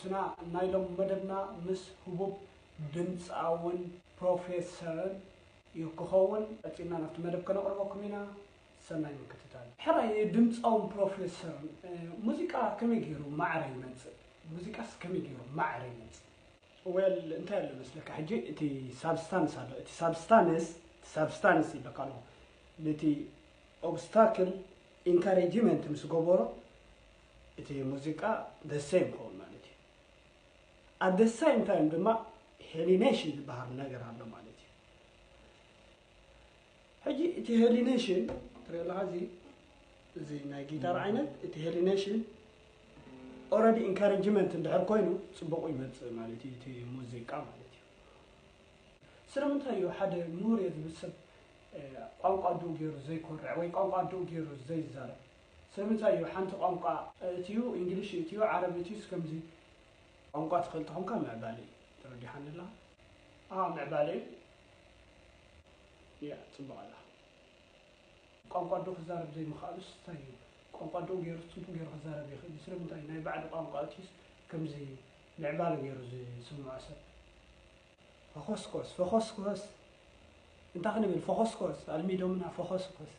ተኸታተልትና ናይሎም መደብና ምስ ህቡብ ድምፃውን ፕሮፌሰርን ይክኸውን ኣፂና ናብቲ መደብ ከነቕርበኩም ኢና ሰናይ ምክትታል ሕራይ ድምፃውን ፕሮፌሰር ሙዚቃ ከመይ ገይሩ ማዕረ ይመጽእ ሙዚቃስ ከመይ ገይሩ ማዕረ ይመጽእ ወል እንታይ ኣሎ መስለካ ሕጂ እቲ ሳብስታንስ ኣሎ እቲ ሳብስታንስ ይበቃሉ ነቲ ኦብስታክል ኢንካሬጅመንት ምስ ገበሮ እቲ ሙዚቃ the same ሆነ ማለት እዩ at the same time ድማ ሄሊኔሽን ዝበሃል ነገር ኣሎ ማለት እዩ ሕጂ እቲ ሄሊኔሽን ትሪላዚ እዚ ናይ ጊታር ዓይነት እቲ ሄሊኔሽን already encouragement እንድሕር ኮይኑ ጽቡቕ ይመጽእ ማለት እዩ እቲ ሙዚቃ ማለት እዩ ስለምንታይ እዩ ሓደ ምሁር ዝብሰብ ቋንቋ ዱ ገይሩ ዘይኮርዕ ወይ ቋንቋ ዱ ገይሩ ዘይዛረብ ስለምንታይ እዩ ሓንቲ ቋንቋ እትዩ እንግሊሽ እትዩ ዓረቢ እትዩ ከምዚ ቋንቋ ትፈልጥኹም ከም ምዕባለ ተረዲሓንላ ምዕባለ ያ ጽቡቕ ኣላ ቋንቋ ዱ ክዛረብ ዘይምኽኣሉስ እንታይ እዩ ቋንቋ ዱ ገይሩ ጽቡቕ ገይሩ ክዛረብ ይኽእል ስለምንታይ ናይ ባዕሉ ቋንቋ እትዩ ከምዚ ምዕባለ ገይሩ ዝስምዖ ሰብ فخسكوس انت خلي بالفخسكوس الميدومنا فخسكوس